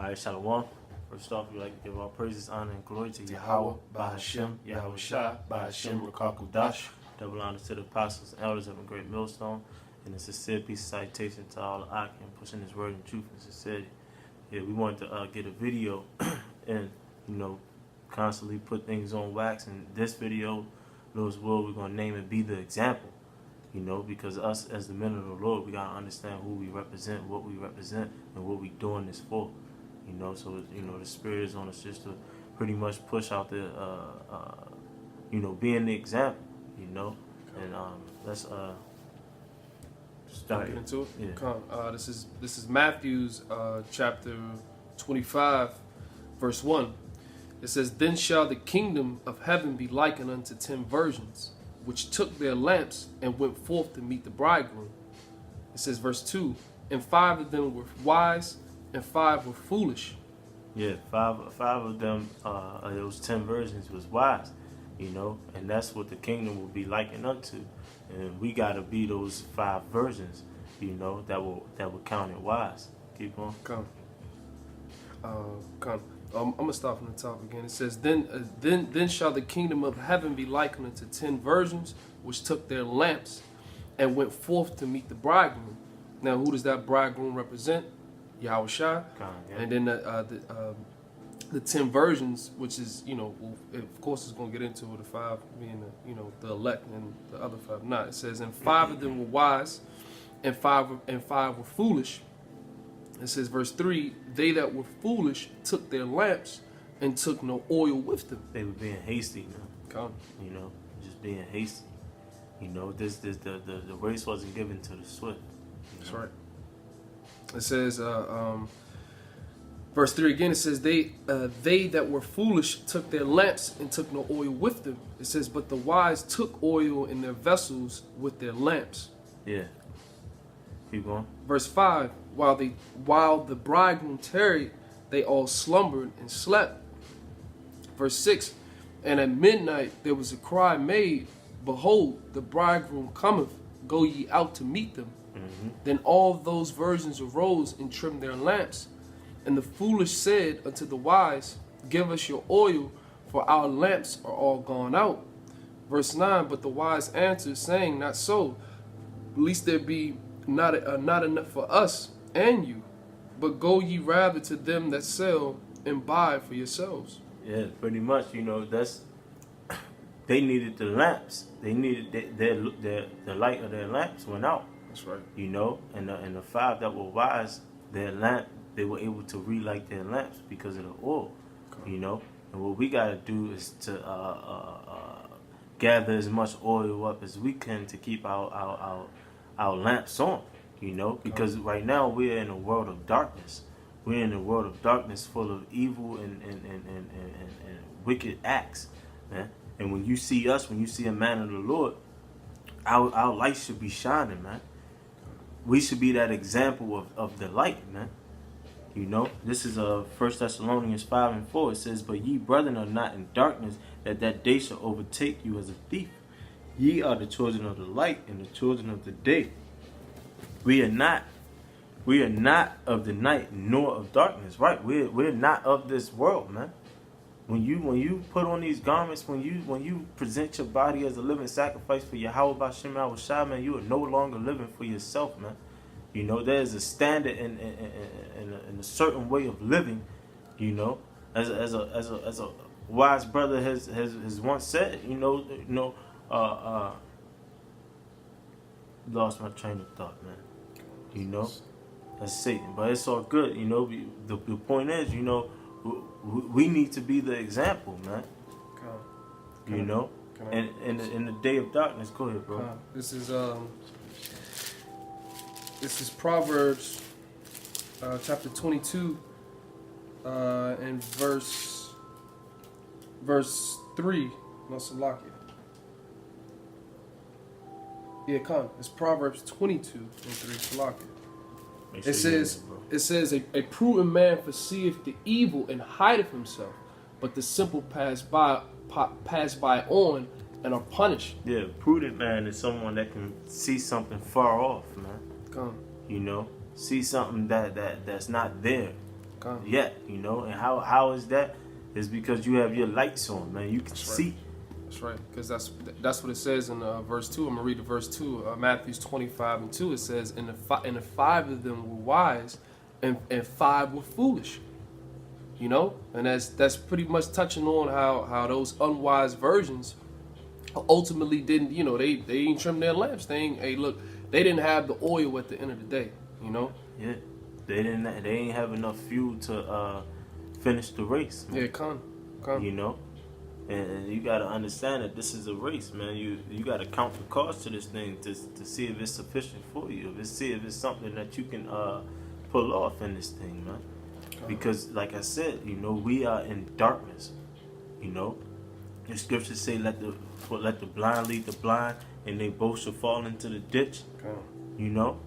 Alright, Shalom. First off, we'd like to give all praises, honor, and glory to Yahweh, Bahashem, Yahweh Shah, Bahashem, Rakar Kudash. Double honor to the apostles and elders of a great millstone. And a sincere peace and salutation to all the Akim pushing his word in truth and sincerity. Yeah, we wanted to get a video and, constantly put things on wax. And this video, Lord's will, we're going to name it Be the Example. Because us as the men of the Lord, we got to understand who we represent, what we represent, and what we doing this for. So, the Spirit is on us just to pretty much push out the, being the example, and let's start. Get into it? Yeah. Come. This is Matthew's chapter 25, verse 1. It says, "Then shall the kingdom of heaven be likened unto 10 virgins, which took their lamps and went forth to meet the bridegroom." It says, verse 2, "And 5 of them were wise, and 5 were foolish." Yeah, five of them, those 10 virgins was wise, and that's what the kingdom will be likened unto. And we got to be those 5 virgins, that will count it wise. Keep on. Come. I'm gonna start from the top again. It says, then shall the kingdom of heaven be likened unto 10 virgins, which took their lamps and went forth to meet the bridegroom. Now, who does that bridegroom represent? Yahweh Shah. Yeah. And then the 10 virgins, which is, of course, it's gonna get into the 5 being the elect, and the other 5 not. It says, "And 5 of them were wise, and 5 were foolish." It says, verse 3, "They that were foolish took their lamps and took no oil with them." They were being hasty, man. Come. Just being hasty. The race wasn't given to the swift. That's right. It says, verse 3 again, it says, they that were foolish took their lamps and took no oil with them. It says, "But the wise took oil in their vessels with their lamps." Yeah. Keep going. Verse 5, while the bridegroom tarried, they all slumbered and slept. Verse 6, "And at midnight there was a cry made, Behold, the bridegroom cometh, go ye out to meet them. Mm-hmm. Then all those virgins arose and trimmed their lamps. And the foolish said unto the wise, Give us your oil, for our lamps are all gone out." Verse 9, "But the wise answered, saying, Not so, lest there be not enough for us and you, but go ye rather to them that sell and buy for yourselves." Yeah, pretty much. That's they needed the lamps. They needed the light of their lamps went out. That's right. And the 5 that were wise, they were able to relight their lamps because of the oil. Okay. And what we gotta do is to gather as much oil up as we can to keep our lamps on. Because right now we're in a world of darkness. We're in a world of darkness full of evil and wicked acts, man. And when you see us, when you see a man of the Lord, our light should be shining, man. We should be that example of the light, man. This is 1 Thessalonians 5:4. It says, "But ye, brethren, are not in darkness, that day shall overtake you as a thief. Ye are the children of the light and the children of the day." We are not of the night nor of darkness, right? We're not of this world, man. When you put on these garments, when you present your body as a living sacrifice for Yahweh Bashem Yahweh Shai, man, you are no longer living for yourself, man. There's a standard and a certain way of living, as a wise brother has once said, lost my train of thought, man. That's Satan, but it's all good. The point is, we need to be the example, man. And in the day of darkness. Go ahead, bro. This is Proverbs chapter 22 and verse 3. No, Salakia. Yeah, come. It's Proverbs 22 and 3. Salakia. It says, a prudent man foreseeth the evil and hideth himself, but the simple pass by on and are punished. Yeah, prudent man is someone that can see something far off, man. Come. See something that's not there. yet, you know. And how is that? It's because you have your lights on, man. You can That's see. Right. That's right, because that's what it says in verse 2. I'm going to read the verse 2, Matthew 25:2. It says, and the five of them were wise, and 5 were foolish. You know? And that's pretty much touching on how those unwise virgins ultimately didn't, you know, they ain't trim their lamps. They didn't have the oil at the end of the day, you know? Yeah. They ain't have enough fuel to finish the race, man. Yeah, come. You know? And you got to understand that this is a race, man. You got to count the cost to this thing to see if it's sufficient for you. See if it's something that you can pull off in this thing, man. Because, like I said, you know, we are in darkness. You know, the scriptures say, "Let the blind lead the blind, and they both shall fall into the ditch." You know,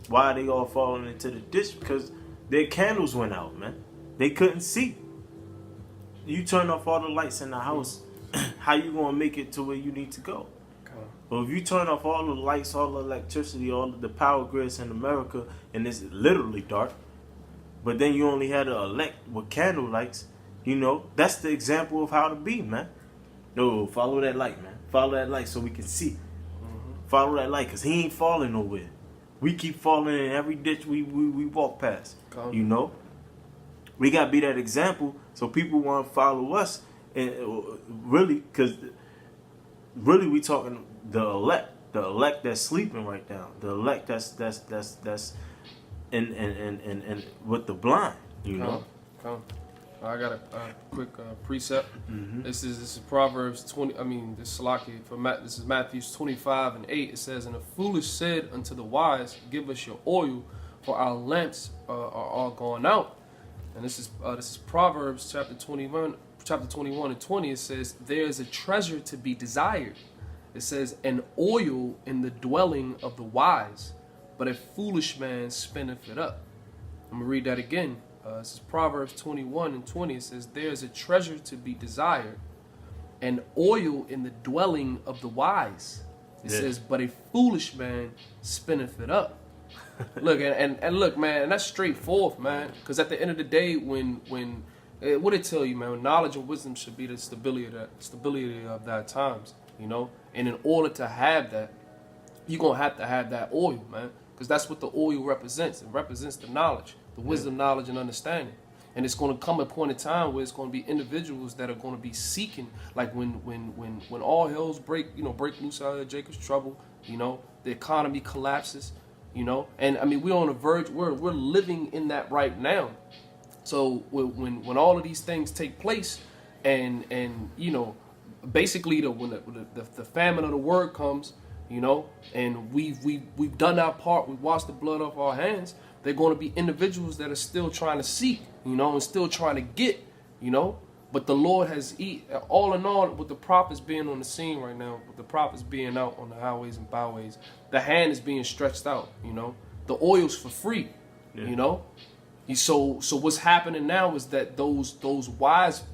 why are they all falling into the ditch? Because their candles went out, man. They couldn't see. You turn off all the lights in the house, how you gonna make it to where you need to go? Well, if you turn off all the lights, all the electricity, all the power grids in America, and it's literally dark, but then you only had to elect with candle lights, you know, that's the example of how to be, man. No, follow that light, man. Follow that light so we can see. Follow that light, because he ain't falling nowhere. We keep falling in every ditch we walk past, you know. We got to be that example so people want to follow us. And really, because really we talking the elect that's sleeping right now, the elect that's and with the blind, you know. I got a quick precept. This is Proverbs 20. I mean, this is Salaki this is Matthew 25:8. It says, "And the foolish said unto the wise, Give us your oil, for our lamps are all gone out." And this is Proverbs chapter 21:20. It says, "There is a treasure to be desired." It says, "An oil in the dwelling of the wise, but a foolish man spendeth it up." I'm gonna read that again. This is Proverbs 21:20. It says, "There is a treasure to be desired, an oil in the dwelling of the wise." It says, "But a foolish man spendeth it up." Look, and look, man, and that's straightforward, man. Because at the end of the day, when what it tell you, man, knowledge and wisdom should be the stability of that times, you know. And in order to have that, you're gonna have to have that oil, man, because that's what the oil represents. It represents the knowledge, the wisdom, knowledge, and understanding. And it's going to come a point in time where it's going to be individuals that are going to be seeking, like when all hells break loose out of Jacob's trouble, you know, the economy collapses, you know, and I mean we're on the verge. We're living in that right now. So when all of these things take place, and you know, basically when the famine of the word comes, you know, and we've done our part, we've washed the blood off our hands. They're going to be individuals that are still trying to seek, you know, and still trying to get, you know. But the Lord has all in all, with the prophets being on the scene right now, with the prophets being out on the highways and byways, the hand is being stretched out, you know. The oil's for free, you know. So what's happening now is that those wise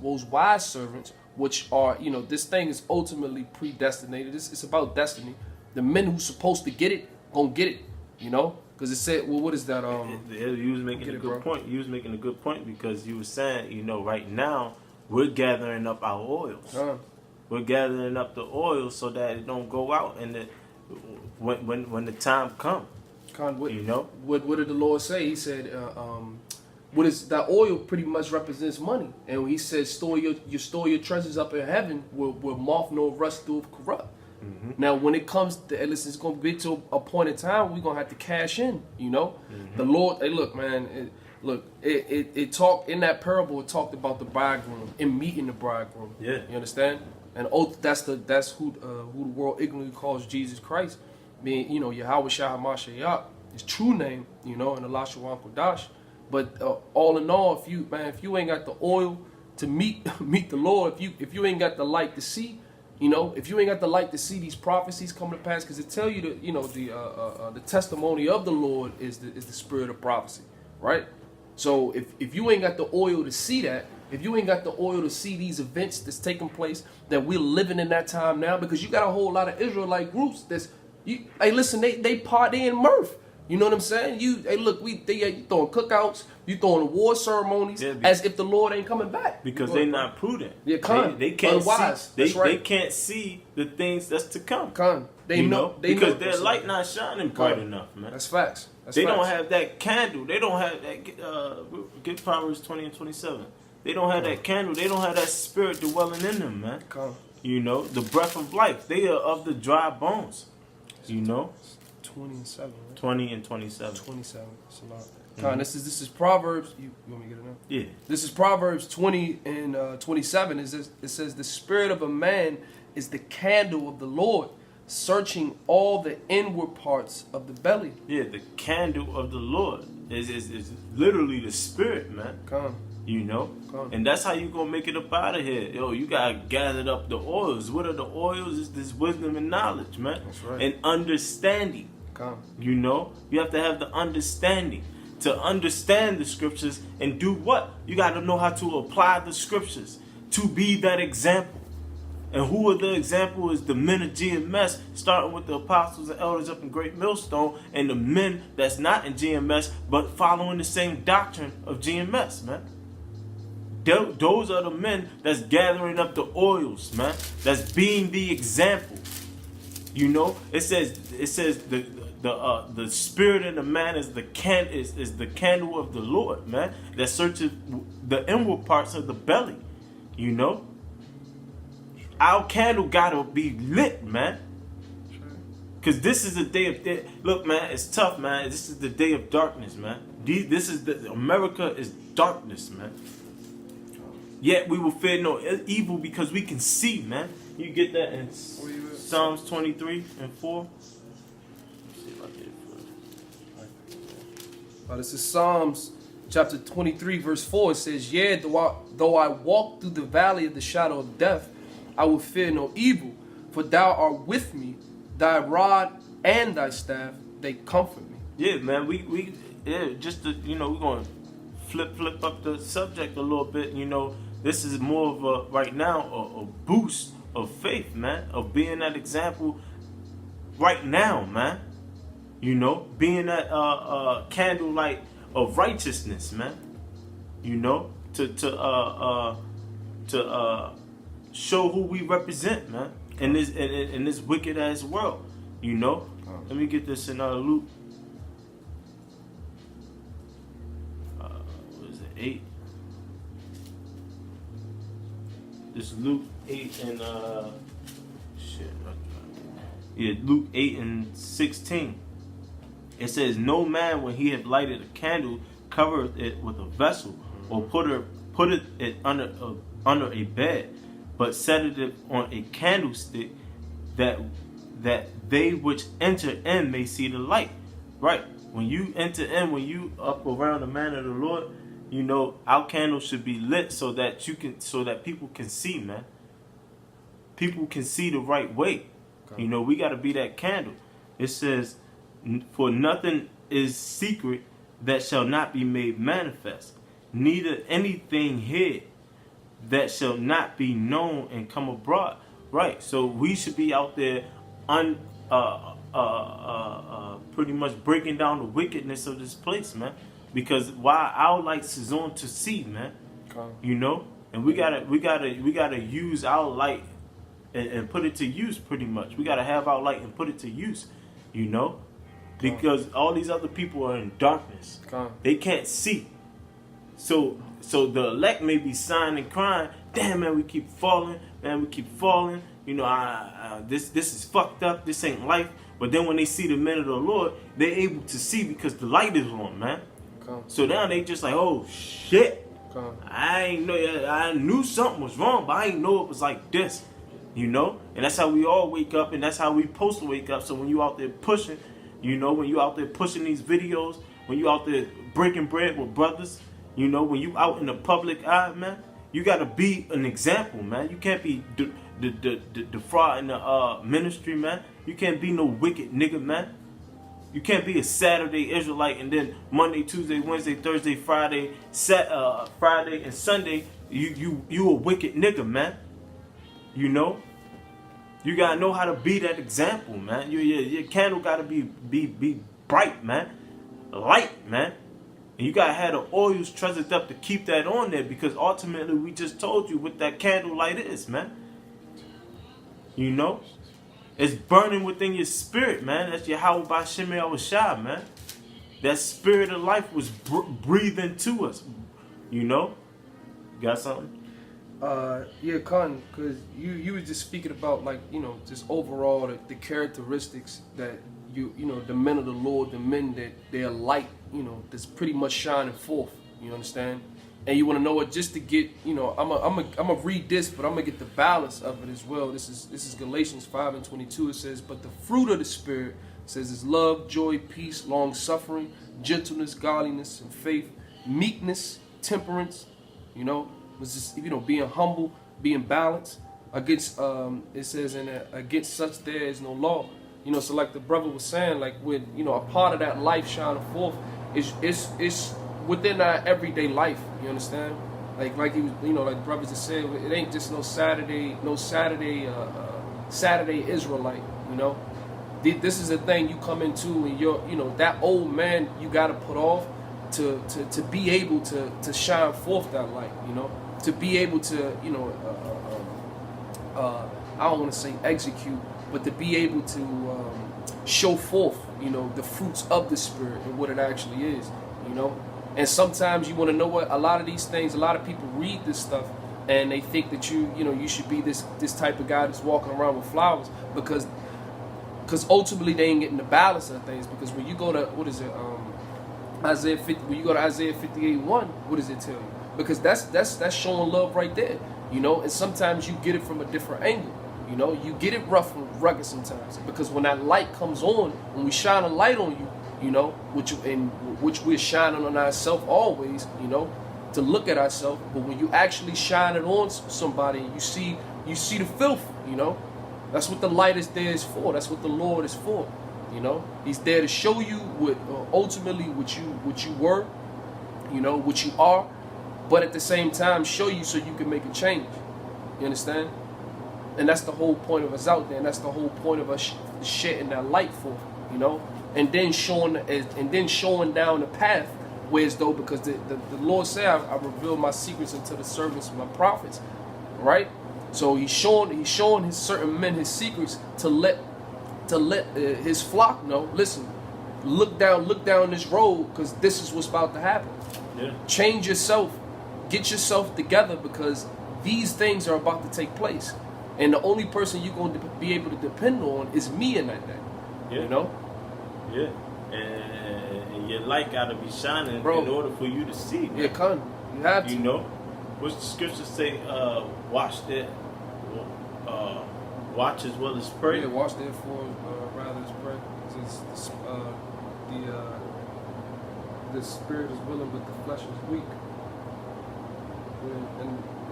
servants, which are, you know, this thing is ultimately predestinated. It's about destiny. The men who's supposed to get it gonna get it, you know. Because it said, well, what is that? You was making a good point. You was making a good point because you were saying, you know, right now we're gathering up our oils. We're gathering up the oil so that it don't go out, and when the time comes, you know. What did the Lord say? He said, what is that oil? Pretty much represents money, and He said, store your treasures up in heaven, where moth nor rust do corrupt. Mm-hmm. Now, when it comes to, listen, it's going to be to a point in time we're going to have to cash in, you know. Mm-hmm. The Lord, hey, look, man, it talked in that parable. It talked about the bridegroom and meeting the bridegroom. Yeah, you understand? And that's who the world ignorantly calls Jesus Christ, being, you know, Yahweh Shah HaMashiach, his true name, you know, and Allah Shawan Kodash. But all in all, if you ain't got the oil to meet the Lord, if you ain't got the light to see. You know, if you ain't got the light to see these prophecies coming to pass, because it tell you that, you know, the testimony of the Lord is the spirit of prophecy, right? So if you ain't got the oil to see that, if you ain't got the oil to see these events that's taking place, that we're living in that time now, because you got a whole lot of Israelite groups hey, listen, they party in mirth. You know what I'm saying? Hey, look, you throwing cookouts, you throwing award ceremonies, Yeah, as if the Lord ain't coming back. Because they're not prudent. Yeah, they can't unwise. see. That's right. They can't see the things that's to come. They know because know their light not shining bright enough, man. That's facts. They don't have that candle. They don't have that. Get Proverbs 20 and 27. They don't have that candle. They don't have that spirit dwelling in them, man. You know, the breath of life. They are of the dry bones. You know, 27. Right? 20 and 27. 27. That's a lot. This is Proverbs. You want me to get it now? Yeah. This is Proverbs 20 and 27. It says the spirit of a man is the candle of the Lord, searching all the inward parts of the belly. Yeah, the candle of the Lord is literally the spirit, man. You know? And that's how you gonna make it up out of here. Yo, you gotta gather up the oils. What are the oils? Is this wisdom and knowledge, man. That's right. And understanding. You know? You have to have the understanding. To understand the scriptures and do what? You gotta know how to apply the scriptures. To be that example. And who are the example is the men of GMS, starting with the apostles and elders up in Great Millstone, and the men that's not in GMS, but following the same doctrine of GMS, man. Those are the men that's gathering up the oils, man. That's being the example. You know, it says the spirit in the man is the candle of the Lord, man. That searches the inward parts of the belly. You know, our candle gotta be lit, man. Cause this is a day of look, man. It's tough, man. This is the day of darkness, man. America is darkness, man. Yet we will fear no evil because we can see, man. You get that in Psalms 23 and 4. Let's see if I get it. This is Psalms chapter 23, verse 4. It says, "Yea, though I walk through the valley of the shadow of death, I will fear no evil, for thou art with me. Thy rod and thy staff, they comfort me." Yeah, man. Just to, you know, we're gonna flip up the subject a little bit. You know, this is more of a right now a boost of faith, man, of being that example right now, man. You know, being that candlelight of righteousness, man. You know, to show who we represent, man, in this wicked ass world. You know, let me get this in Luke. What is it? 8. This is Luke 8 and Luke 8 and 16. It says, "No man, when he hath lighted a candle, covereth it with a vessel, or putteth it under a bed, but setteth it on a candlestick, that they which enter in may see the light." Right. When you enter in, when you up around the man of the Lord, you know, our candle should be lit so that people can see, man. People can see the right way. You know, we got to be that candle. It says, "For nothing is secret that shall not be made manifest, neither anything hid that shall not be known and come abroad." Right. So we should be out there pretty much breaking down the wickedness of this place, man. Because while our lights is on to see, man. You know? And we gotta use our light and put it to use pretty much. We gotta have our light and put it to use, you know? Because all these other people are in darkness. They can't see. So the elect may be sighing and crying, "Damn, man, we keep falling. Man, we keep falling. You know, this is fucked up. This ain't life." But then when they see the men of the Lord, they're able to see because the light is on, man. So now they just like, "Oh shit, I knew something was wrong, but I didn't know it was like this." You know, and that's how we all wake up, and that's how we supposed to wake up. So when you out there pushing, you know, when you out there pushing these videos, when you out there breaking bread with brothers, you know, when you out in the public eye, man, you gotta be an example, man. You can't be the fraud in the ministry, man. You can't be no wicked nigga, man. You can't be a Saturday Israelite and then Monday, Tuesday, Wednesday, Thursday, Friday, Friday and Sunday you a wicked nigga, man. You know, you gotta know how to be that example, man. Your candle gotta be bright, man. light, man. And you gotta have the oils treasured up to keep that on there, because ultimately we just told you what that candlelight is, man. You know? It's burning within your spirit, man. That's Yahweh B'Shem Yahushua, man. That spirit of life was breathed into us. You know? You got something? Yeah, Khan, because you were just speaking about, like, you know, just overall the characteristics that you know, the men of the Lord, the men that they're light, you know, that's pretty much shining forth. You understand? And you want to know what? Just to get, you know, I'm gonna read this, but I'm gonna get the balance of it as well. This is Galatians 5:22. It says, "But the fruit of the Spirit," says, "is love, joy, peace, long suffering, gentleness, godliness, and faith, meekness, temperance." You know, was just, you know, being humble, being balanced. Against it says, "And against such there is no law." You know, so like the brother was saying, like, with, you know, a part of that life shining forth is within our everyday life. You understand? Like he was, you know, like the brother just said, it ain't just no Saturday Israelite. You know, this is a thing you come into, and you're, you know, that old man you got to put off to be able to shine forth that light. You know, to be able to, you know, I don't want to say execute, but to be able to show forth, you know, the fruits of the Spirit and what it actually is, you know. And sometimes you want to know what, a lot of these things, a lot of people read this stuff and they think that you know, you should be this type of guy that's walking around with flowers, because ultimately they ain't getting the balance of things. Because when you go to, what is it, Isaiah 50, when you go to Isaiah 58:1, what does it tell you? Because that's showing love right there, you know. And sometimes you get it from a different angle. You know, you get it rough and rugged sometimes, because when that light comes on, when we shine a light on you, you know, which we're shining on ourselves always, you know, to look at ourselves. But when you actually shine it on somebody, you see the filth, you know. That's what the light is there is for. That's what the Lord is for, you know. He's there to show you what ultimately what you were, you know, what you are, but at the same time show you so you can make a change. You understand? And that's the whole point of us out there, and that's the whole point of us shedding that light forth, you know, and then showing down the path, whereas though, because the Lord said, I revealed my secrets unto the servants of my prophets, right? So he's showing his certain men his secrets to let his flock know. Listen, look down this road, because this is what's about to happen. Yeah. Change yourself, get yourself together, because these things are about to take place. And the only person you're going to be able to depend on is me in that day. Yeah. You know? Yeah. And your light got to be shining, bro, in order for you to see. Man. Yeah, come. You have to. You know? What's the scripture say? Watch that. Watch as well as pray. Yeah, watch therefore rather as pray. The spirit is willing, but the flesh is weak.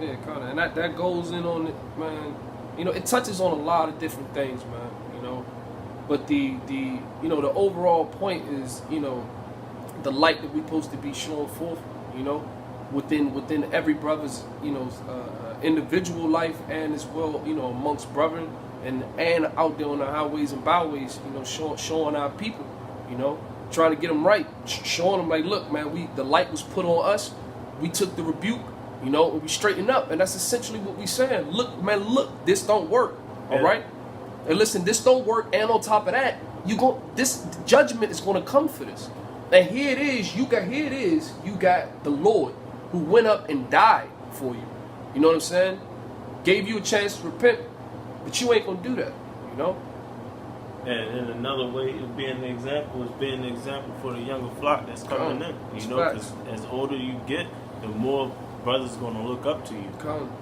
And kind of. And that goes in on it, man. You know, it touches on a lot of different things, man, you know. But the you know, the overall point is, you know, the light that we're supposed to be showing forth, you know, within every brother's, you know, individual life, and as well, you know, amongst brethren, and out there on the highways and byways, you know, showing our people, you know, trying to get them right, showing them like, look, man, the light was put on us, we took the rebuke. You know, we straighten up, and that's essentially what we saying. Look, man, look, this don't work. All right, and listen, this don't work, and on top of that, this judgment is going to come for this. And here it is. You got the Lord who went up and died for you. You know what I'm saying? Gave you a chance to repent, but you ain't gonna do that. You know. And another way of being an example is being an example for the younger flock that's coming in. You know, because as older you get, the more brothers are going to look up to you.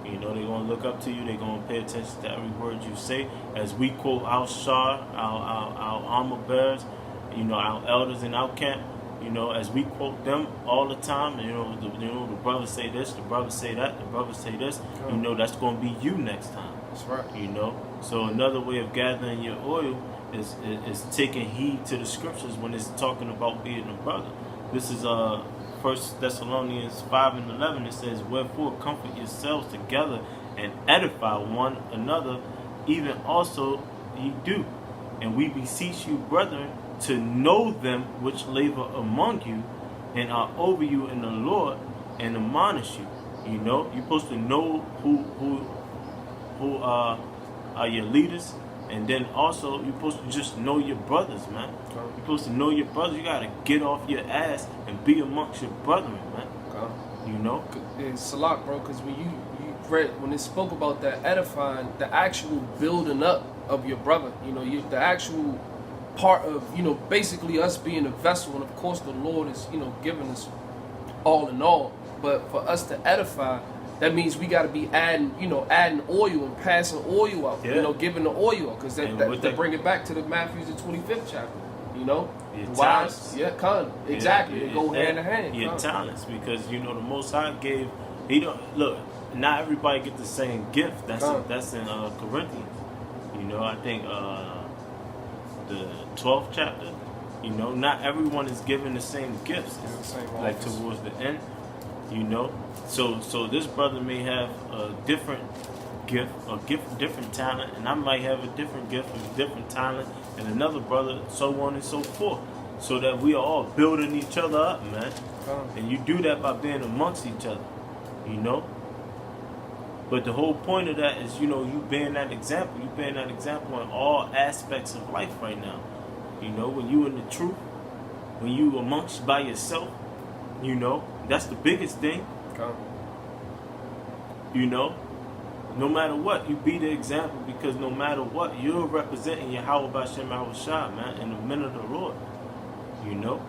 You know, they're going to look up to you. They're going to pay attention to every word you say. As we quote our Shah, our armor bearers, you know, our elders in our camp, you know, as we quote them all the time, you know, the brothers say this, the brothers say that, the brothers say this, you know, that's going to be you next time. That's right. You know, so another way of gathering your oil is taking heed to the scriptures when it's talking about being a brother. This is 1 Thessalonians 5:11, it says, "Wherefore comfort yourselves together and edify one another, even also ye do. And we beseech you, brethren, to know them which labor among you and are over you in the Lord and admonish you. You know, you're supposed to know who are your leaders, and then also you're supposed to just know your brothers, man. You're supposed to know your brothers. You gotta get off your ass and be amongst your brethren, man. You know? It's a lot, bro, because when you read, when it spoke about that edifying, the actual building up of your brother, you know, the actual part of, you know, basically us being a vessel, and of course the Lord is, you know, giving us all in all, but for us to edify, that means we got to be adding oil and passing oil out, you know, giving the oil out, because that bring it back to the Matthew the 25th chapter, you know, your wise, exactly, they go hand in hand. Your talents, because you know the Most High gave. He don't look. Not everybody get the same gift. That's in Corinthians. You know, I think the 12th chapter. You know, not everyone is given the same gifts. Like towards the end. You know, so this brother may have a different gift, different talent, and I might have a different gift, a different talent, and another brother, so on and so forth, so that we are all building each other up, man. And you do that by being amongst each other, you know. But the whole point of that is, you know, you being that example. You being that example in all aspects of life right now. You know, when you in the truth, when you amongst by yourself, you know, that's the biggest thing. You know, no matter what, you be the example, because no matter what, you're representing Yahweh B'Shem Yahushua, man, and the men of the Lord. You know,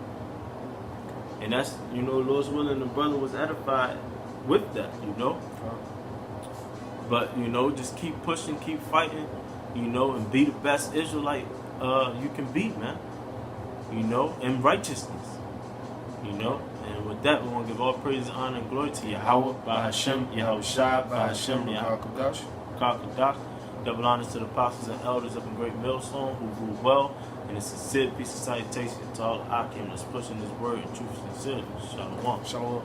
and that's, you know, Lord's willing, the brother was edified with that. You know. But, you know, just keep pushing, keep fighting, you know, and be the best Israelite you can be, man. You know, in righteousness. You know, and with that, we want to give all praise, honor, and glory to Yahweh, B'Hashem, Yahushua, B'Hashem, Yahweh, Kakadash. Double honors to the apostles and elders up in Great Millstone who rule well. And a sincere peace and salutation to all the Akim that's pushing this word in truth and sincerity. Shalom. Shalom.